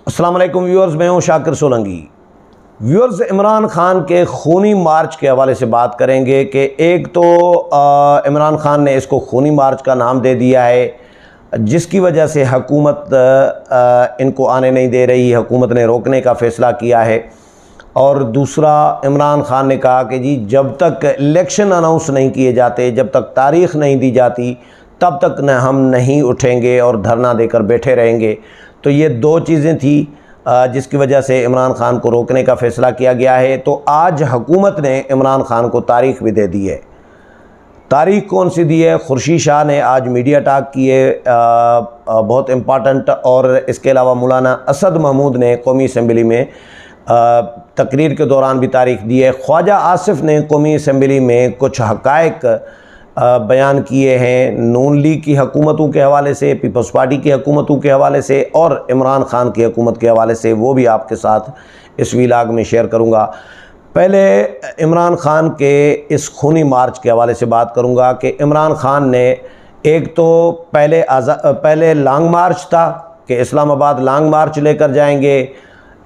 अस्सलाम वालेकुम व्यूअर्स, मैं हूं शाकिर सोलंकी। व्यूअर्स, इमरान खान के खूनी मार्च के हवाले से बात करेंगे कि एक तो इमरान खान ने इसको खूनी मार्च का नाम दे दिया है, जिसकी वजह से हुकूमत इनको आने नहीं दे रही, हुकूमत ने रोकने का फ़ैसला किया है। और दूसरा, इमरान खान ने कहा कि जी जब तक इलेक्शन अनाउंस नहीं किए जाते, जब तक तारीख़ नहीं दी जाती, तब तक न हम नहीं उठेंगे और धरना देकर बैठे रहेंगे। तो ये दो चीज़ें थी जिसकी वजह से इमरान खान को रोकने का फ़ैसला किया गया है। तो आज हुकूमत ने इमरान खान को तारीख़ भी दे दी है। तारीख़ कौन सी दी है? खुर्शीद शाह ने आज मीडिया टॉक की है, बहुत इम्पॉर्टेंट। और इसके अलावा मौलाना असद महमूद ने कौमी असम्बली में तकरीर के दौरान भी तारीख़ दी है। ख्वाजा आसिफ ने कौमी असम्बली में कुछ हक़ाइक़ बयान किए हैं, नून लीग की हुकूमतों के हवाले से, पीपल्स पार्टी की हुकूमतों के हवाले से और इमरान खान की हुकूमत के हवाले से, वो भी आपके साथ इस व्लॉग में शेयर करूँगा। पहले इमरान खान के इस खूनी मार्च के हवाले से बात करूँगा कि इमरान खान ने एक तो पहले लॉन्ग मार्च था कि इस्लामाबाद लॉन्ग मार्च लेकर जाएंगे।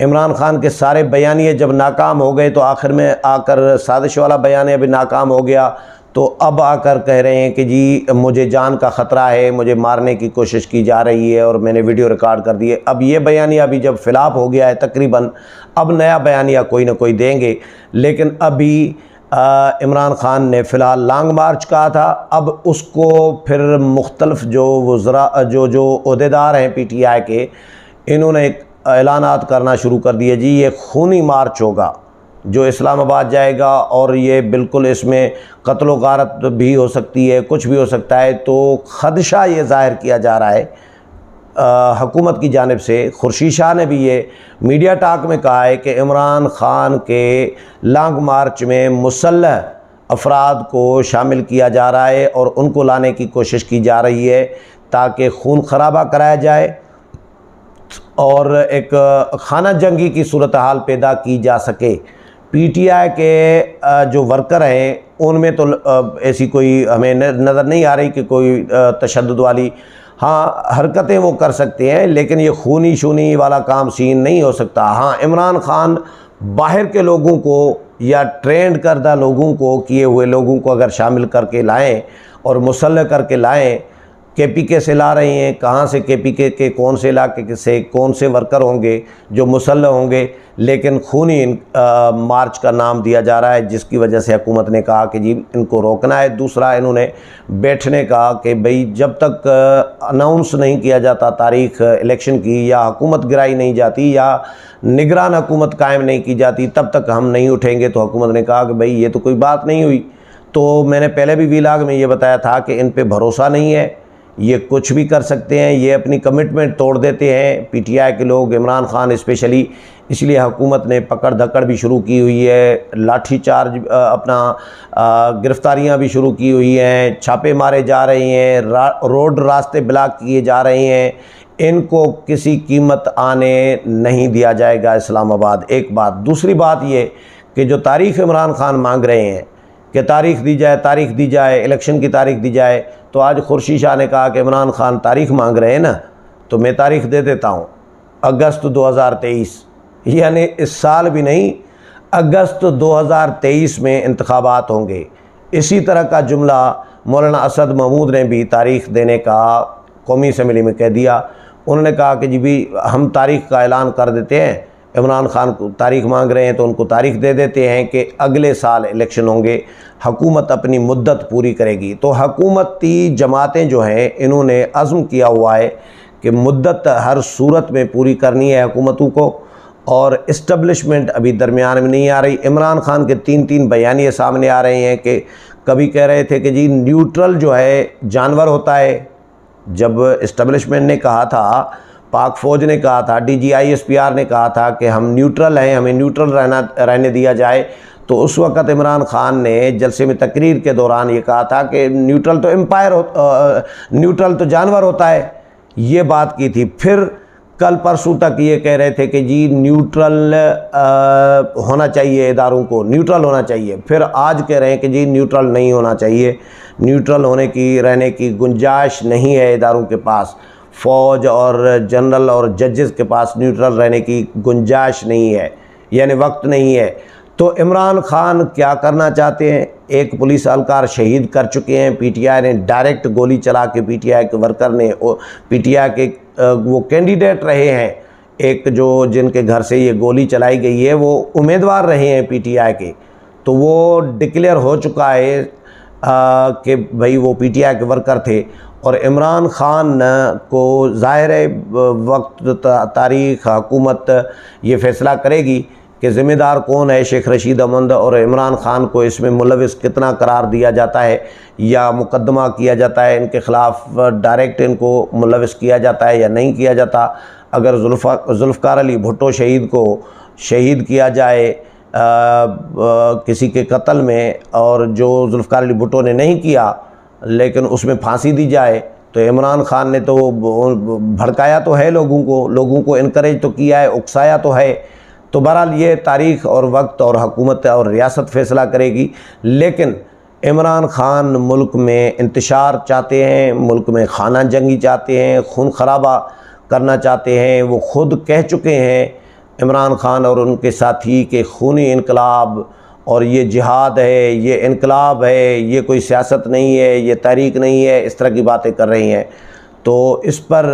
इमरान खान के सारे बयानिए जब नाकाम हो गए तो आखिर में आकर साजिश वाला बयानिया भी नाकाम हो गया। तो अब आकर कह रहे हैं कि जी मुझे जान का ख़तरा है, मुझे मारने की कोशिश की जा रही है और मैंने वीडियो रिकॉर्ड कर दिए। अब ये बयानिया अभी जब फ़िलाप हो गया है तकरीबन, अब नया बयानिया कोई ना कोई देंगे। लेकिन अभी इमरान खान ने फ़िलहाल लॉन्ग मार्च कहा था, अब उसको फिर मुख्तलिफ़ जो वज़रा जो ओहदेदार हैं PTI के, इन्होंने ऐलानात करना शुरू कर दिए। जी ये खूनी मार्च होगा जो इस्लामाबाद जाएगा और ये बिल्कुल इसमें कत्ल गारत भी हो सकती है, कुछ भी हो सकता है। तो ख़दशा ये ज़ाहिर किया जा रहा है हुकूमत की जानिब से। खुर्शीद शाह ने भी ये मीडिया टॉक में कहा है कि इमरान खान के लॉन्ग मार्च में मुसल्लह अफराद को शामिल किया जा रहा है और उनको लाने की कोशिश की जा रही है ताकि खून खराबा कराया जाए और एक खाना जंगी की सूरत हाल पैदा की जा सके। PTI के जो वर्कर हैं उनमें तो ऐसी कोई हमें नज़र नहीं आ रही कि कोई तशद्दुद वाली हरकतें वो कर सकते हैं, लेकिन ये खूनी शूनी वाला काम सीन नहीं हो सकता। हाँ, इमरान खान बाहर के लोगों को या ट्रेंड करदा लोगों को, किए हुए लोगों को अगर शामिल करके लाएं और मुसल्लह करके लाएं, KPK से ला रही हैं, कहाँ से KPK के कौन से इलाके से कौन से वर्कर होंगे जो मुसल्लह होंगे, लेकिन खूनी मार्च का नाम दिया जा रहा है, जिसकी वजह से हुकूमत ने कहा कि जी इनको रोकना है। दूसरा, इन्होंने बैठने का कि भाई जब तक अनाउंस नहीं किया जाता तारीख़ इलेक्शन की, या हुकूमत गिराई नहीं जाती, या निगरान हुकूमत कायम नहीं की जाती, तब तक हम नहीं उठेंगे। तो हुकूमत ने कहा कि भाई ये तो कोई बात नहीं हुई। तो मैंने पहले भी व्लॉग में ये बताया था कि इन पर भरोसा नहीं है, ये कुछ भी कर सकते हैं, ये अपनी कमिटमेंट तोड़ देते हैं PTI के लोग, इमरान खान स्पेशली। इसलिए हुकूमत ने पकड़ धकड़ भी शुरू की हुई है, लाठी चार्ज अपना गिरफ़्तारियाँ भी शुरू की हुई हैं, छापे मारे जा रहे हैं, रोड रास्ते ब्लॉक किए जा रहे हैं। इनको किसी कीमत आने नहीं दिया जाएगा इस्लामाबाद। एक बात। दूसरी बात ये कि जो तारीख़ इमरान खान मांग रहे हैं कि तारीख़ दी जाए, तारीख़ दी जाए, इलेक्शन की तारीख़ दी जाए, तो आज खुर्शीद शाह ने कहा कि इमरान खान तारीख़ मांग रहे हैं ना, तो मैं तारीख़ दे देता हूँ, अगस्त 2023, यानी इस साल भी नहीं, अगस्त 2023 में इंतखाबात होंगे। इसी तरह का जुमला मौलाना असद महमूद ने भी तारीख़ देने का कौमी असम्बली में कह दिया। उन्होंने कहा कि जी भी हम तारीख़ का ऐलान कर देते हैं, इमरान खान को तारीख़ मांग रहे हैं तो उनको तारीख़ दे देते हैं कि अगले साल इलेक्शन होंगे, हुकूमत अपनी मुद्दत पूरी करेगी। तो हुकूमती जमातें जो हैं इन्होंने अज़्म किया हुआ है कि मुद्दत हर सूरत में पूरी करनी है हुकूमतों को, और इस्टब्लिशमेंट अभी दरमियान में नहीं आ रही। इमरान खान के 3 बयानिए सामने आ रहे हैं कि कभी कह रहे थे कि जी न्यूट्रल जो है जानवर होता है। जब इस्टब्लिशमेंट ने कहा था, पाक फ़ौज ने कहा था, DG ISPR ने कहा था कि हम न्यूट्रल हैं, हमें न्यूट्रल रहने दिया जाए, तो उस वक़्त इमरान खान ने जलसे में तकरीर के दौरान ये कहा था कि न्यूट्रल तो जानवर होता है, ये बात की थी। फिर कल परसों तक ये कह रहे थे कि जी न्यूट्रल होना चाहिए, इदारों को न्यूट्रल होना चाहिए। फिर आज कह रहे हैं कि जी न्यूट्रल नहीं होना चाहिए, न्यूट्रल रहने की गुंजाइश नहीं है इदारों के पास। फ़ौज और जनरल और जजेस के पास न्यूट्रल रहने की गुंजाइश नहीं है, यानी वक्त नहीं है। तो इमरान खान क्या करना चाहते हैं? एक पुलिस एहलकार शहीद कर चुके हैं, पीटीआई ने डायरेक्ट गोली चला के, पीटीआई के वर्कर ने, पीटीआई के वो कैंडिडेट रहे हैं, एक जो जिनके घर से ये गोली चलाई गई है वो उम्मीदवार रहे हैं पीटीआई के, तो वो डिक्लेयर हो चुका है कि भाई वो पीटीआई के वर्कर थे। और इमरान खान को ज़ाहिर है वक्त, तारीख़, हुकूमत ये फ़ैसला करेगी कि ज़िम्मेदार कौन है। शेख रशीद अहमद और इमरान खान को इसमें मुलविस कितना करार दिया जाता है या मुकदमा किया जाता है, इनके ख़िलाफ़ डायरेक्ट इनको मुलविस किया जाता है या नहीं किया जाता। अगर जुल्फ़कार अली भुट्टो शहीद को शहीद किया जाए किसी के कत्ल में, और जो जुल्फ़कार अली भुट्टो ने नहीं किया लेकिन उसमें फांसी दी जाए, तो इमरान खान ने तो भड़काया तो है लोगों को इनकरेज तो किया है, उकसाया तो है। तो बहरहाल ये तारीख़ और वक्त और हुकूमत और रियासत फ़ैसला करेगी। लेकिन इमरान खान मुल्क में इंतशार चाहते हैं, मुल्क में खाना जंगी चाहते हैं, खून खराबा करना चाहते हैं। वो ख़ुद कह चुके हैं इमरान खान और उनके साथी के खूनी इनकलाब और ये जिहाद है, ये इनकलाब है, ये कोई सियासत नहीं है, ये तहरीक नहीं है, इस तरह की बातें कर रही हैं। तो इस पर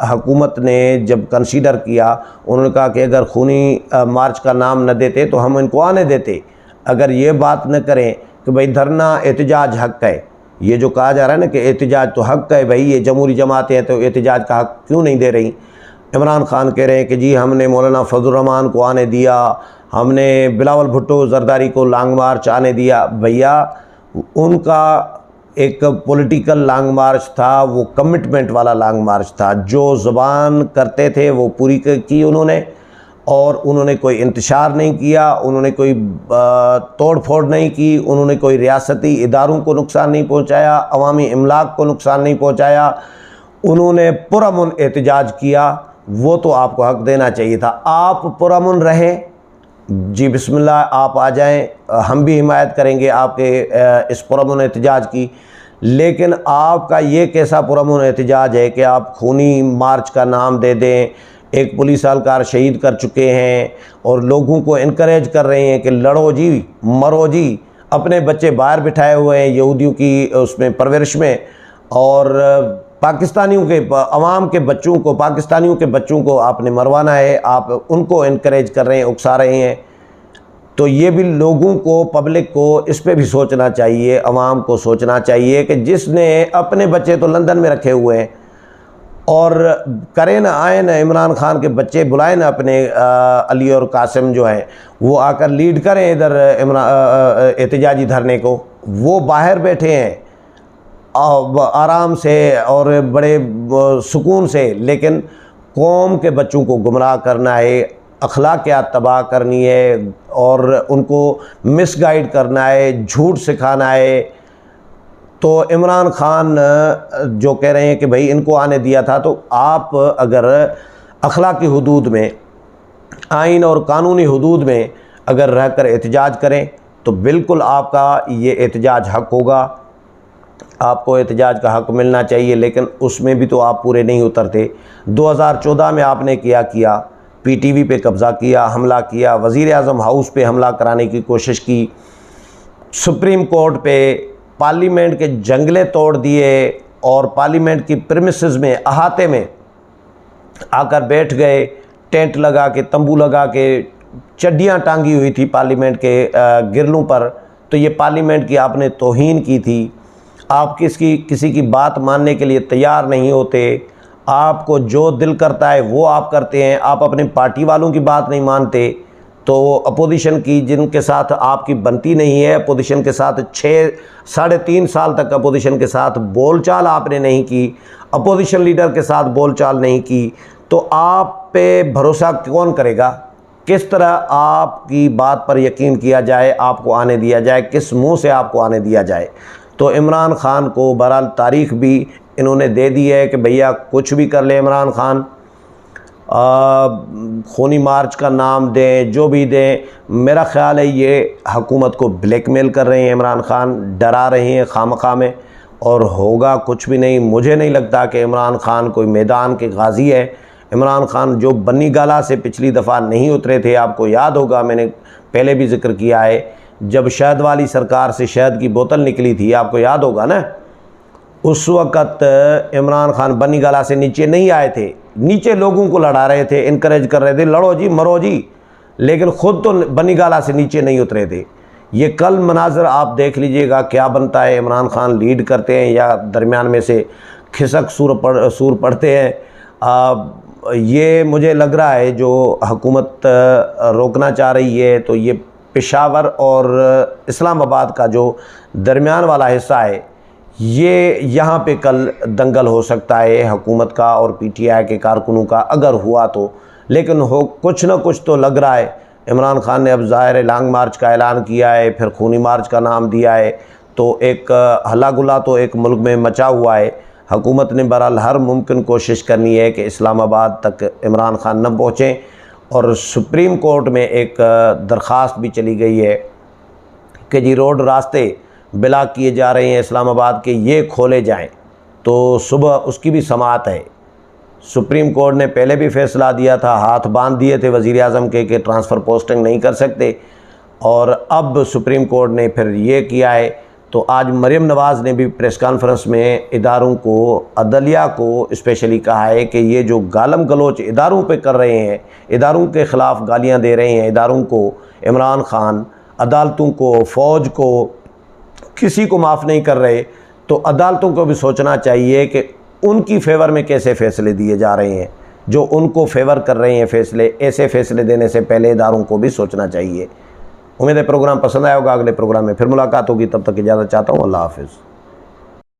हुकूमत ने जब कंसीडर किया, उन्होंने कहा कि अगर खूनी मार्च का नाम न देते तो हम इनको आने देते। अगर ये बात न करें कि भाई धरना एहतजाज हक़ है, ये जो कहा जा रहा है ना कि एहतजाज तो हक़ है, भाई ये जमहूरी जमातें हैं तो एहतजाज का हक़ क्यों नहीं दे रही। इमरान खान कह रहे हैं कि जी हमने मौलाना फजल रहमान को आने दिया, हमने बिलावल भुट्टो जरदारी को लॉन्ग मार्च आने दिया। भैया उनका एक पॉलिटिकल लॉन्ग मार्च था, वो कमिटमेंट वाला लॉन्ग मार्च था, जो ज़ुबान करते थे वो पूरी की उन्होंने, और उन्होंने कोई इंतशार नहीं किया, उन्होंने कोई तोड़ फोड़ नहीं की, उन्होंने कोई रियासती इदारों को नुकसान नहीं पहुँचाया, अवामी इमलाक को नुकसान नहीं पहुँचाया, उन्होंने पुरअमन एहतजाज किया। वो तो आपको हक़ देना चाहिए था। आप पुरअमन रहें, जी बिस्मिल्लाह आप आ जाएं, हम भी हिमायत करेंगे आपके इस पुरअमन एहतजाज की। लेकिन आपका ये कैसा पुरअमन एहतजाज है कि आप खूनी मार्च का नाम दे दें। एक पुलिस एहलकार शहीद कर चुके हैं और लोगों को इनकरेज कर रहे हैं कि लड़ो जी, मरो जी। अपने बच्चे बाहर बिठाए हुए हैं यहूदियों की उसमें परवरिश में, और पाकिस्तानियों के अवाम के बच्चों को, पाकिस्तानियों के बच्चों को आपने मरवाना है, आप उनको इनकरेज कर रहे हैं, उकसा रहे हैं। तो ये भी लोगों को, पब्लिक को इस पे भी सोचना चाहिए, अवाम को सोचना चाहिए कि जिसने अपने बच्चे तो लंदन में रखे हुए हैं, और करें ना, आए ना इमरान खान के बच्चे बुलाए ना अपने अली और कासिम जो हैं, वो आकर लीड करें इधर एहतजाजी धरने को। वो बाहर बैठे हैं आराम से और बड़े सुकून से, लेकिन कौम के बच्चों को गुमराह करना है, अखलाकियात तबाह करनी है और उनको मिसगाइड करना है, झूठ सिखाना है। तो इमरान खान जो कह रहे हैं कि भाई इनको आने दिया था, तो आप अगर अखलाकी हुदूद में, आइन और कानूनी हुदूद में अगर रहकर एहतजाज करें तो बिल्कुल आपका ये एहतजाज हक़ होगा, आपको एहतजाज का हक़ मिलना चाहिए। लेकिन उसमें भी तो आप पूरे नहीं उतरते। 2014 में आपने किया पीटीवी पे कब्ज़ा किया, हमला किया, वज़ीर आज़म हाउस पे हमला कराने की कोशिश की, सुप्रीम कोर्ट पे, पार्लियामेंट के जंगले तोड़ दिए और पार्लियामेंट की प्रीमिसेस में, अहाते में आकर बैठ गए, टेंट लगा के, तंबू लगा के, चड्डियाँ टांगी हुई थी पार्लियामेंट के गिरलों पर। तो ये पार्लियामेंट की आपने तौहीन की थी। आप किसी की बात मानने के लिए तैयार नहीं होते, आपको जो दिल करता है वो आप करते हैं। आप अपने पार्टी वालों की बात नहीं मानते, तो अपोजिशन की, जिनके साथ आपकी बनती नहीं है, अपोजिशन के साथ 3.5 साल तक अपोजिशन के साथ बोलचाल आपने नहीं की, अपोजिशन लीडर के साथ बोलचाल नहीं की, तो आप पे भरोसा कौन करेगा? किस तरह आपकी बात पर यकीन किया जाए, आपको आने दिया जाए, किस मुंह से आपको आने दिया जाए? तो इमरान खान को बहरहाल तारीख़ भी इन्होंने दे दी है कि भैया कुछ भी कर ले इमरान खान, खूनी मार्च का नाम दें, जो भी दें। मेरा ख़्याल है ये हुकूमत को ब्लैकमेल कर रहे हैं इमरान खान, डरा रहे हैं खामखा में, और होगा कुछ भी नहीं। मुझे नहीं लगता कि इमरान खान कोई मैदान के गाजी है। इमरान खान जो बनी गाला से पिछली दफ़ा नहीं उतरे थे, आपको याद होगा, मैंने पहले भी जिक्र किया है, जब शहद वाली सरकार से शहद की बोतल निकली थी, आपको याद होगा ना, उस वक़्त इमरान खान बनी गाला से नीचे नहीं आए थे, नीचे लोगों को लड़ा रहे थे, इनकरेज कर रहे थे, लड़ो जी मरो जी, लेकिन ख़ुद तो बनी गाला से नीचे नहीं उतरे थे। ये कल मनाजर आप देख लीजिएगा क्या बनता है। इमरान खान लीड करते हैं या दरमियान में से खिसक सूर पड़ते हैं। ये मुझे लग रहा है जो हुकूमत रोकना चाह रही है, तो ये पेशावर और इस्लामाबाद का जो दरमियान वाला हिस्सा है, ये यहाँ पे कल दंगल हो सकता है हुकूमत का और PTI के कारकुनों का, अगर हुआ तो। लेकिन हो कुछ ना कुछ तो लग रहा है। इमरान खान ने अब ज़ाहिर लॉन्ग मार्च का ऐलान किया है, फिर खूनी मार्च का नाम दिया है, तो एक हल्ला गुल्ला तो एक मुल्क में मचा हुआ है। हुकूमत ने बहरहाल हर मुमकिन कोशिश करनी है कि इस्लामाबाद तक इमरान खान न पहुँचें, और सुप्रीम कोर्ट में एक दरख्वास्त भी चली गई है कि जी रोड रास्ते ब्लॉक किए जा रहे हैं इस्लामाबाद के, ये खोले जाएं। तो सुबह उसकी भी समाअत है। सुप्रीम कोर्ट ने पहले भी फ़ैसला दिया था, हाथ बांध दिए थे वज़ीर आज़म के कि ट्रांसफ़र पोस्टिंग नहीं कर सकते, और अब सुप्रीम कोर्ट ने फिर ये किया है। तो आज मरीम नवाज़ ने भी प्रेस कॉन्फ्रेंस में इदारों को, अदलिया को स्पेशली कहा है कि ये जो गालम गलोच इदारों पे कर रहे हैं, इदारों के ख़िलाफ़ गालियाँ दे रहे हैं, इदारों को, इमरान खान, अदालतों को, फ़ौज को, किसी को माफ़ नहीं कर रहे, तो अदालतों को भी सोचना चाहिए कि उनकी फेवर में कैसे फ़ैसले दिए जा रहे हैं। जो उनको फेवर कर रहे हैं फ़ैसले, ऐसे फ़ैसले देने से पहले इदारों को भी सोचना चाहिए। उम्मीद है प्रोग्राम पसंद आया होगा। अगले प्रोग्राम में फिर मुलाकात होगी, तब तक इजाज़त चाहता हूँ। अल्लाह हाफ़िज़।